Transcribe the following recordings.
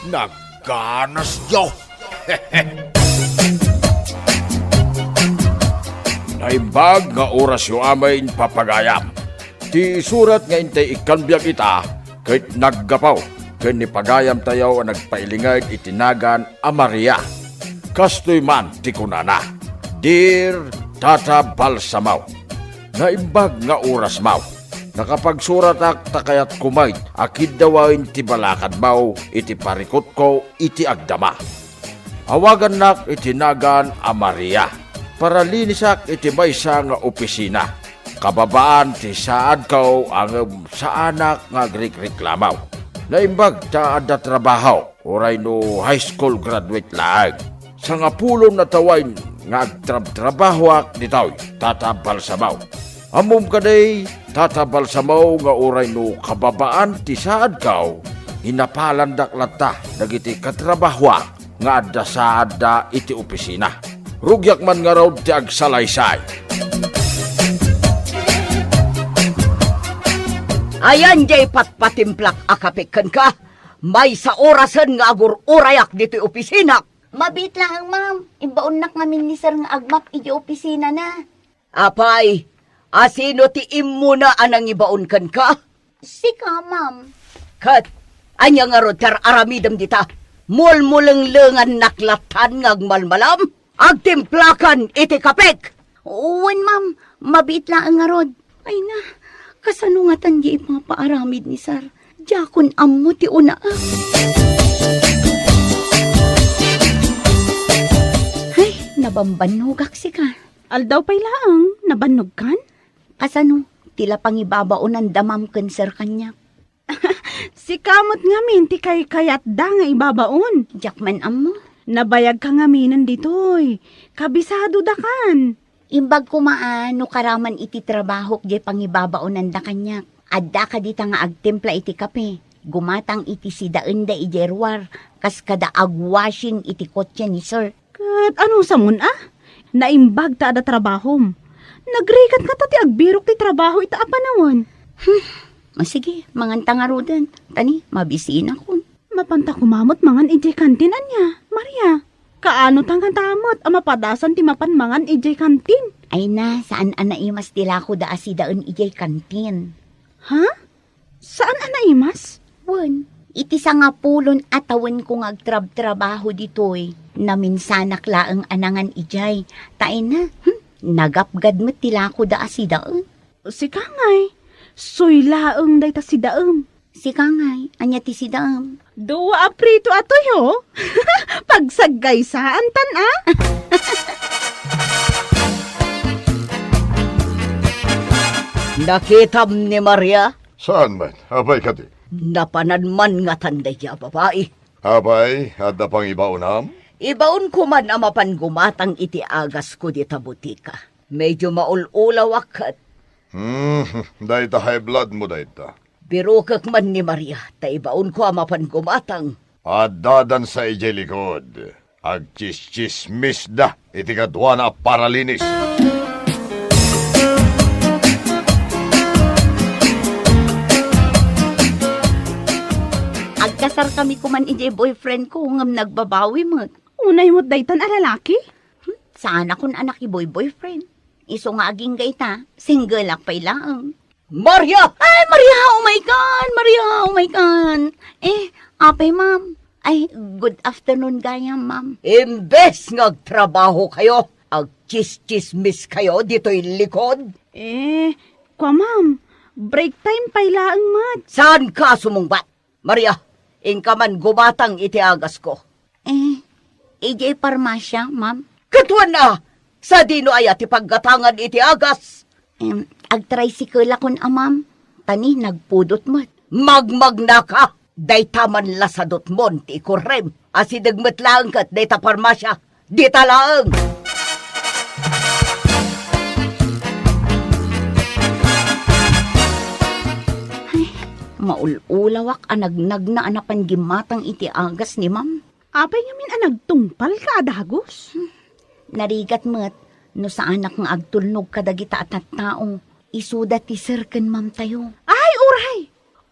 Nagganas yo. Naimbag nga oras yo amayin papagayam. Ti surat nga intay ikanbyag ita, kahit naggapaw, kahit ni pagayam tayo ang nagpailingay itinagan a Maria. Kastoy man ti kunana. Dear Tata Balsamaw, naimbag nga oras maw. Nakapagsurat ak takayat kumay, akid dawain ti balakad maw, iti parikot ko, iti agdama. Awagan nak itinagan a Maria, para linisak iti maysa nga opisina. Kababaan ti saad ko ang sa anak nga agrik-reklamaw. Naimbag ta ada trabaho, oray no high school graduate laag. Sa nga pulong na tawain nga agtrab-trabaho ak ditaw, Tata Balsamaw. Amom kaday, Tata Balsamaw nga oray no kababaan ti saad kaw, hinapalandak lata dagiti katrabaho nga adda saad da iti opisina. Rugyak man nga raw ti agsalaysay. Ayan jay patpatimplak akapikan ka. May sa orasan nga agur-urayak dito opisina. Mabit lang, ma'am. Ibaon nak namin ni sir nga agmak iti opisina na. Apay, asino ti immo na anang ibaon kan ka? Sika, ma'am. Kat, anya nga rod kar aramidam dita. Mulmulang-lengan naklatan ngagmalmalam. Agtimplakan iti kapek. Uwan, ma'am. Mabit lang nga rod. Ay na, kasanungatan di mga paaramid ni sir. Jakon ammo ti una ah. Ay, nabambanugak si ka. Aldaw pay laang, nabanog kan? Kasano, tila pangibabaon ang damam kan sir kanya. Si kamot nga min, ti kay kayat da nga ibabaon. Jakman ammo. Nabayag ka nga minan ditoy. Kabisado da kan. Imbag kumaan no karaman iti trabaho di pangibabaonan da kanya. Adda ka dita nga agtimpla iti kape. Gumatang iti sidaen da ijerwar. Kas kada agwashing iti kotse ni sir. Kat ano sa mun ah? Naimbag ta ada trabahom. Nagrikat ka ta ti agbirok ti trabaho ita apanawan. Sige, manganta nga rodan. Tani, mabisin ako. Mapanta kumamot mangan ijay kantinan niya. Maria, kaano tang kantamot? Amapadasan ti mapan mangan ijay kantin. Ay na, saan anaimas tila ko da asidaen ijay kantin. Ha? Saan anaimas? Wan, iti sa nga pulon atawan ko ngagtrab-trabaho ditoy. Naminsanak laeng anangan ijay. Tain na, nagapgad mo tila ko da asidaen. Si Kangay, soy laeng day ta si daem. Si Kangay, anya ti si daem. Duwa aprito atoy ho. Pagsagay saan tan ah. Nakitam ni Maria, Saan man? Abay ka di. napanadman nga tanday ya babae. Abay, at na pang ibaunam? Ibaon ko man amapan gumatang iti agas ko di ta butika. Medyo maululawak kat. Dahi ta high blood mo dahi ta. Birukak man ni Maria, ta ibaon ko amapan gumatang. At dadan sa ijay likod. Agchis-chismis da, iti kadwa na paralinis. Agkasar kami kuman ijay boyfriend ko ngam nagbabawi mo. Unay mo't daytan a lalaki? Saan akong anak boyfriend? Iso nga aging gaita, single akpay lang. Maria! Ay, Maria, oh my God! Maria, oh my God! Apay, ma'am. Ay, good afternoon, gaya, ma'am. Imbes ngagtrabaho kayo, agchis-chismis kayo dito'y likod. Kwa ma'am, break time pay laang mat. Saan ka sumungbat? Maria, ingka man gumatang iti agas ko. AJ Parmasya, ma'am. Katuan na! Sa dino ay ati paggatangan iti agas. Ag-tricycle akon, ma'am. Tani, nagpudot mo. Magmag na ka! Day taman lasadot mon ti ikurem. Asidagmet lang kat day ta parmasya. Di talaang! Maululawak anagnag na anapan gimatang iti agas ni ma'am. Apay ngamin nagtungpal ka adagos. Narigat mo't no sa anak nga agtulnog kadagita at taong isuda ti sir ken ma'am tayo. Ay, uray!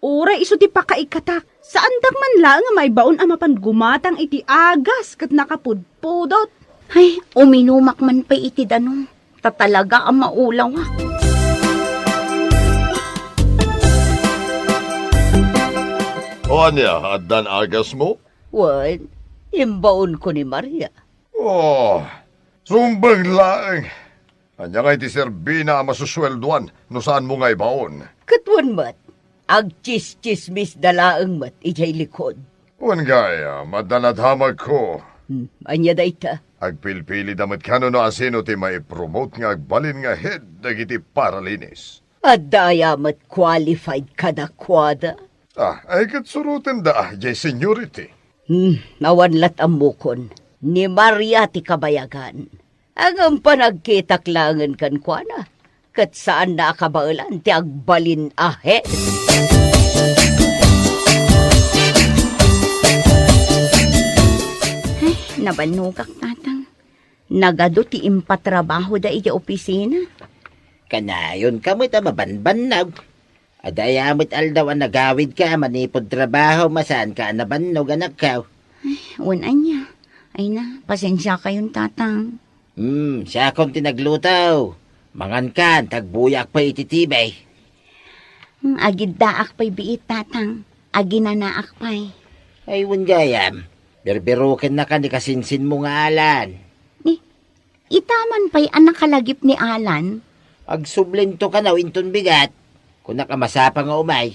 Uray iso ti pakaikatak. Saan dak man lang nga maibaon ang mapan gumatang iti agas kat nakapudpudot. Ay, uminumak man pa iti danong. Tatalaga ang maulaw ah. O anya, addan agas mo? Wan, imbaon ko ni Maria. Oh, sumbang laeng. Anya nga iti serbina ang masuswelduan no saan mo nga ibaon. Katwan mat, ag chis-chismis dalaang mat ijay likod. Wan gaya, madanadhamag ko. Anya dayta. Agpilpili damat kano no asino ti maipromote nga agbalin nga head dagiti paralinis. At daya mat qualified kadakwada. Ay katsurutin da, jay seniority. Nawanlat ang mukon. Ni Maria ti kabayagan. Ang panagkitaklangan kan kuana. Kat saan na kabailan ti agbalin ahead. Ay, nabanugak tatang. Nagado ti impatrabaho da iti opisina. Kanayon kamot mabanbanag. Adayamot aldaw ang nagawid ka, manipod trabaho, masaan ka nabannog anak ka. Unan niya. Ay na, pasensya kayong tatang. Siya akong tinaglutaw. Mangan kan, tagbuyak pa ititibay. Agid daak pa'y biit tatang. Aginanaak pa'y. Ay, gayam. Berberukin na ka ni kasinsin mo nga alan. Itaman pa'y anak kalagip ni Alan. Agsublinto ka na, inton bigat. Kung nakamasapa nga umay.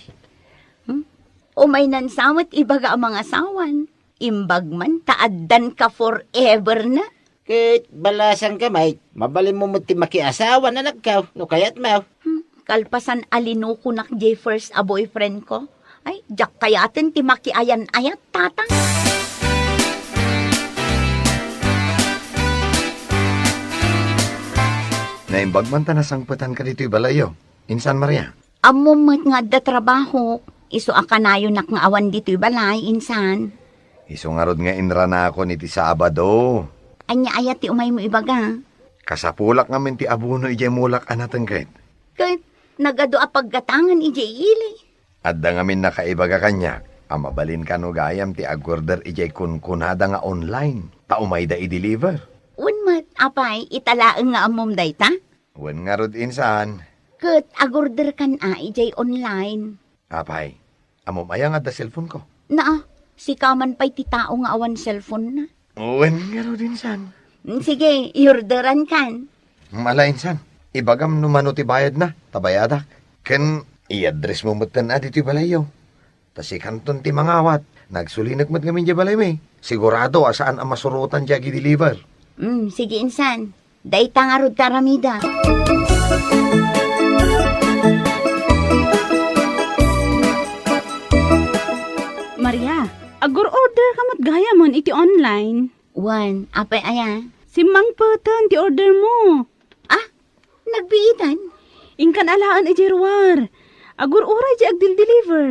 Umay nan samot ibaga ang mga asawan. Imbag man, taaddan ka forever na. Kahit balasan ka, may mabalin mo mo ti makiasawa na nagkaw, no kayat mo. Kalpasan alinuko nak jay first a boyfriend ko. Ay, jak kayatin ti makiayan-ayat, tatang. Naimbag man ta nasangpatan ka dito'y balayo. Insan Maria? Amumot nga da trabaho. Iso akanayo nak nga awan dito'y balay, insan. Iso nga rod nga inra na ako niti Sabado. Anya ayat ti umay mo ibaga. Kasapulak ngamin ti abuno ijay mulak anatan kahit. Kahit nagado a paggatangan ijay ili. Adda ngamin nakaibaga kanya. Amabalin ka no gayam ti agorder ijay kunkunada nga online. Taumay da i-deliver. Unmat, apay, italaang nga amom dayta. Wen nga rod insan. Kat agorder kan ijay online. Apay, amom ayang adda cellphone ko. Na, si kaman pa'y ti tao nga awan cellphone na. Wen nga rod insan. Sige, iorderan kan. Mala insan, ibagam numano ti bayad na, tabayada. Ken, i-address mo mutan na dito balayo. Tasi kanton ti mangawat, nagsulinak mat ngamin di balay may. Sigurado asaan ang masurutan di deliver. Sige insan, dayta nga rod karamida. Maria, agor order kamot gaya mon iti online. Wan, apay aya. Si Mang Patan ti order mo. Nagbiitan. Ingkan alaan iti ruwar. Agor oray di agdil-deliver.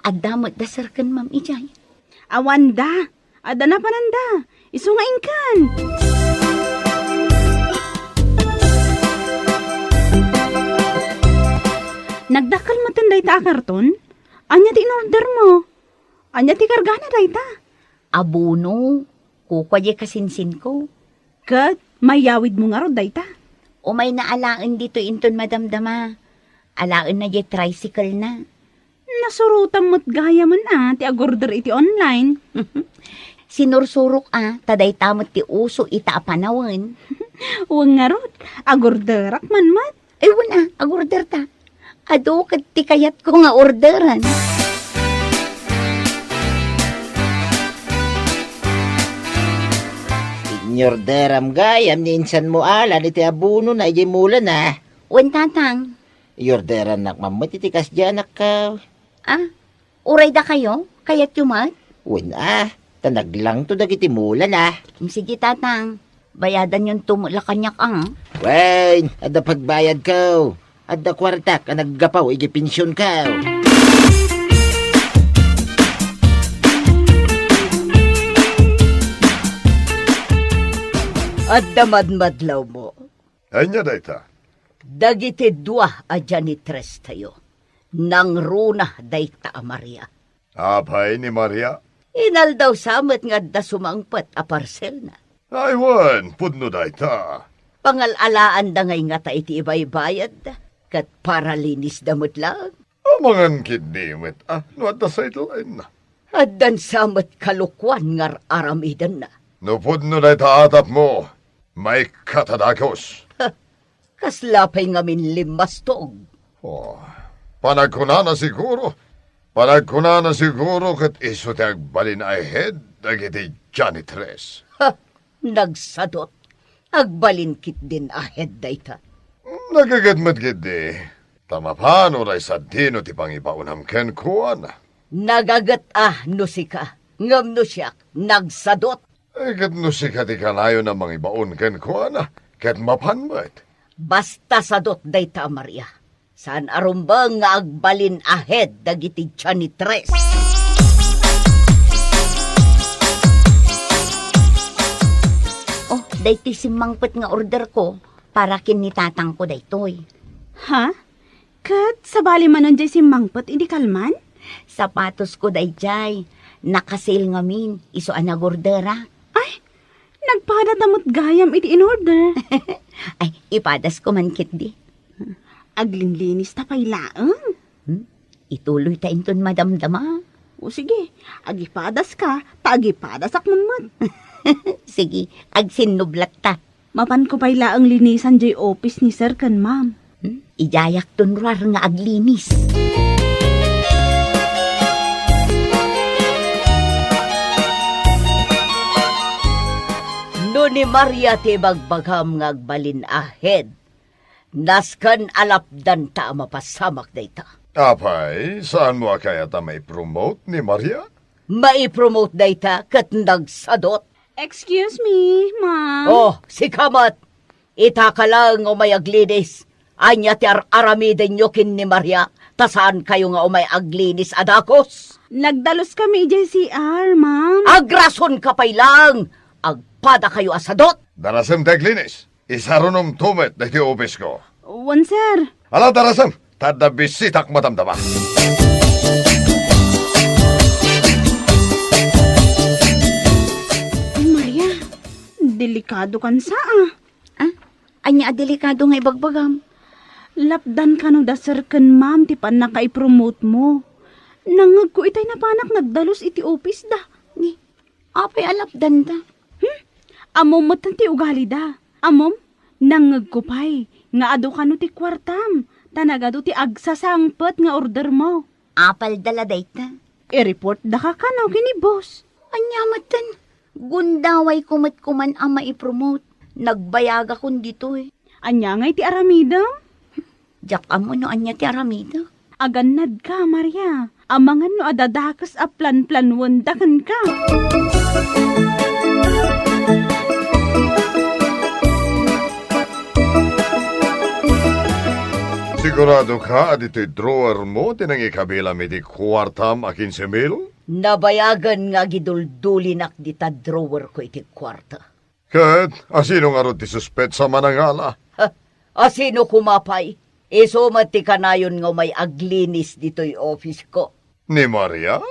Adamot da sarkan ma'am ijay. Awanda, ada na pananda. Iso nga ingkan. Nagdakal mo tinday ta karton? Anya ti in-order mo? Anya ti kargana day ta? Abuno, kukwaye kasinsin ko. Kat, mayawid mo nga ro day ta. O may naalaan dito inton madamdama. Alaan na di tricycle na. Nasurutan mo't gaya man ti agorder iti online. Sinursurok taday tamot ti uso ita apanawan. Huwag nga ro, agorderak man mat. Ewan agorder ta. Ado kat ti kayat ko nga orderan. Inyorderam gayam ni insan mo alan, iti abuno na ijay mula na. Wan tatang. Iorderan nak mamot, itikas dyan nak ka. Uray da kayo? Kayat yumat? Tanaglang to dagiti mula na. Sige tatang. Bayadan yung tumula kanyak Wen, ada pagbayad ko. Ada kwarta ka naggapaw, igi pensyon ka. At damadmadlaw mo. Anya dayta? Dagiti dua a janitres tayo. Nang runa dayta a Maria. Apay ni Maria? Inal daw samet nga da sumangpat a parcel na. Aywan, pudno day ta. Pangalalaan da ngay nga ta iti ibay-bayad da. Kat para linis damot lang. Amangan kidimit, no at the sideline na. At dan samet kalukwan ngar aramidan na. No pudno day ta atap mo, may katadakos. Kaslapay ngamin limastog. Oh, panagkunana siguro. Panagkunana siguro kat iso ti agbalin ahead dagiti janitress. Ha! Nagsadot. Agbalinkit din ahead dayta. Nagagatmat gidi. Tamapano ray sa dino ti pangipaunam ken kuan. Nagagat no sika. Ngam no siyak. Nagsadot. Kat no si kati kanayo na mangibaon ken kuan. Kat mapanbat. Basta sadot dayta Maria. Saan arumbang nga agbalin ahead dagiti janitress. Oh, dayti simangpet nga order ko para kinitatang ko daytoy. Ha? Kat, sabali manon jay si mangpot, hindi kalman? Sapatos ko dayjay. Nakasil ngamin, iso anagordera. Ay, nagpadadamot gayam iti in order. Ay, ipadas ko man kit di. Aglinlinis tapay laang. Ituloy ta inton madamdama. O sige, agipadas ka, tagipadas akmamot. Sige, agsinublat ta. Mapan ko pay laang linisan jay office ni sir kan ma'am. Ijayak tunrar nga aglinis. No ni Maria ti bagbagham nga agbalin ahead. Naskan alapdan ta mapasamak dayta. Apay, saan mo kaya ta may promote ni Maria? Maipromote dayta kat nagsadot. Excuse me, ma'am. Oh, si Kamat. Ita ka lang umay aglinis. Anya ti aramiden nyo kin ni Maria. Tasaan kayo nga umay aglinis adakos. Nagdalos kami JCR, ma'am. Agrason ka pay lang. Agpada kayo asadot. Darasem teglinis. Isarunom tumet na ti office ko. One, sir. Ala darasem, tada bisitak matamdama. Maria, delikado kan saa. Anya delikado nga ibagbagam. Lapdan ka no da sir kan ma'am ti pan naka-promote mo. Nangag ko itay napanak nagdalos iti office da. Ni, apay alapdan da. Amom matan ti ugali da. Amom, nangag ko pay. Nga ado ka no ti kwartam. Tanagado ti agsasangpet nga order mo. Apal dala dayta. I-report da ka kanaw kini boss. Anya matan. Gundaway kumat-kuman ang maipromote. Nagbayaga kun dito eh. Anya nga iti aramida. Jak amo no anya ti aramida. Aganad ka, Maria. Amangan no adadakas a plan-plan wandakan ka. Sigurado ka adito'y drawer mo tinang ikabila mi di kwartam a 15,000? Nabayagan nga giduldulinak di ta drawer ko iti kwarta. Kat, asino nga ro ti suspet sa manangala? Ha, asino kumapay? Iso mati kanayon nga may aglinis dito'y office ko. Ni Maria?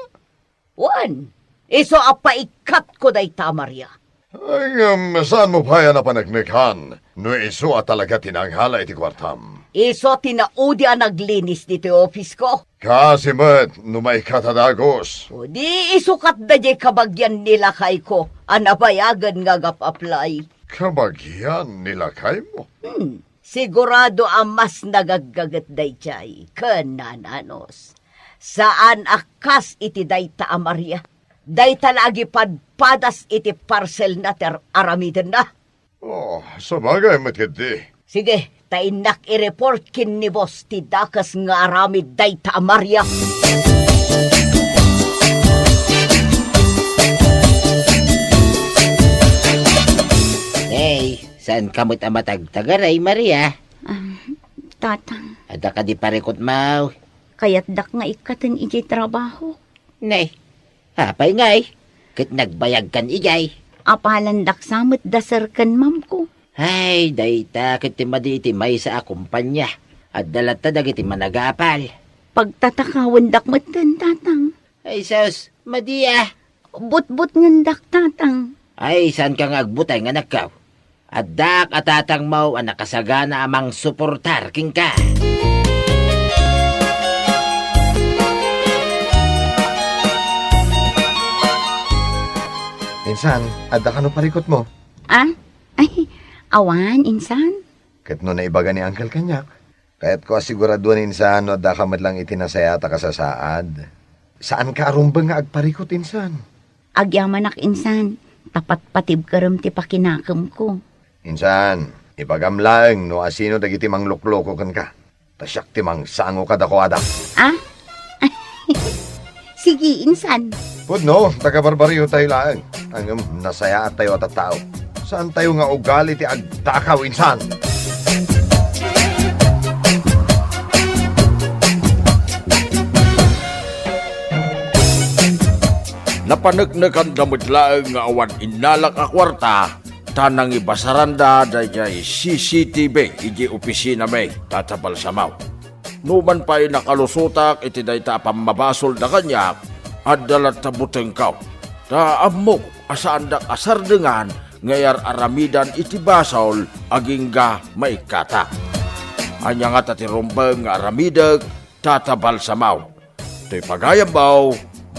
Wan, iso apaikat ko day ta Maria. Ay, saan mo pa yan na panagnikhan? No iso at talaga tinanghala iti kwartam. Iso tinaudi ang naglinis dito'y office ko. Kasi met, no may katadagos. O di isukat da jay kabagyan nila kay ko. Anabayagan nga gap-apply. Kabagyan nila kay mo? Sigurado ang mas nagagagat day jay. Kanananos. Saan akas iti dayta a Maria? Dayta lagi padpadas iti parcel na ter aramiden na. Oh, sabagay matkidi. Sige, tainak i-report kin ni boss ti dakas nga aramid dayta a Maria. Hey, saan kamot ang matagtagaray, Maria? Tatang, Ada ka di parikot mau. kaya't dak nga ikatan iti trabaho. Nay, hapay ngay. Kat nagbayag kan ijay. Apalan dak samot da sir kan ma'am ko. Ay, dayta kat iti may sa akumpanya. At dalata dagiti managapal. Pagtatakawan dak matan tatang. Ay sus, madiya. But-but ngandak tatang. Ay, saan ka nga agbutay nga nakaw? Adak at tatang mo ang nakasagana amang suportar king ka. Insan, adda ka no parikot mo. Ah? Ay, awan, insan. Kat no naibaga ni Uncle Kanyak. Kaya't ko asiguraduan insan no adda ka madlang itinasayata ka sa saad. Saan ka arumbang nga agparikot insan? Agyaman ak insan. Tapat patib karam ti pakinakam ko. Insan, ibagam lang no asino dagiti mang lukloko kan ka. Tasyak timang sango ka dako adak. Ah? Sige, insan. Pudno, taga-barbaryo tayo lang. Ang nasaya at tayo at tao. Saan tayo nga ugali ti agtakaw insan? Napanagnagan damot laeng nga awan inalak a kwarta, tanang ibasaranda dayjay CCTV iji opisina may tatabal samaw. Numan pa'y nakalusutak iti dayta pamabasol na kanya, adalat tabuteng kaw. Ta amok asaan dak asardengan ngayar aramidan iti basol agingga maikata. Anya nga tatirumbeng nga aramidag tatabal samaw. To'y pagayam baw,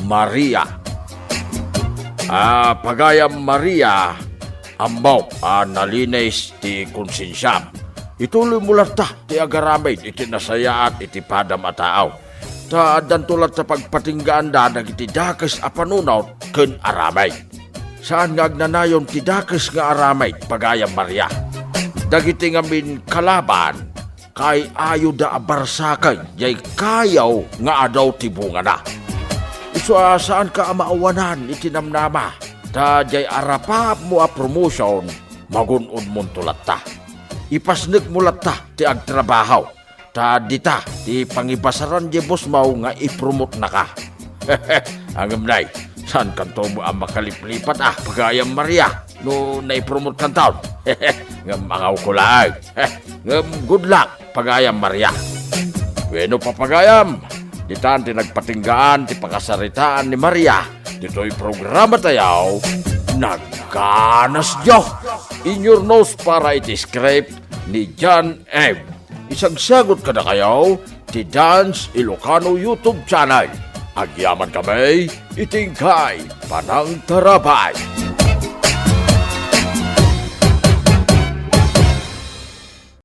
Maria. Pagayam Maria, ambaw nalinis ti konsensyam. Ituloy mo lang ta, ti agaramay, iti nasayaat, iti padam at taaw. Ta dantulat sa pagpatinggaan da, iti dakes a panunaw, ken aramay. Saan nga agnanayon ti dakes nga aramay, pagayam Maria. Dagiti ngamin kalaban, kay ayo da abarsakay, jay kayaw nga adaw ti bunga na. So, saan ka maawanan itinamnama? Ta jay arapap mo a promotion, magunod mong tulat ta. Ipasnek mo ta ti agtrabaho. Ta dita, ti pangibasaran di boss mau nga ipromote na ka. Angam nay, saan kanto mo ang makaliplipat pagayam Maria, no naipromote kan taon. Ngam angaw ko lang. Ngam good luck, pagayam Maria. Bueno papagayam. Ditan ti nagpatinggaan ti pakasaritaan ni Maria. Dito'y programa tayaw, Nagkanas Diyo. In your nose para iti script ni John M. Isang sagot ka na kayo, ti Dance Ilocano YouTube channel. Agyaman kami, itingkay, panang tarabay.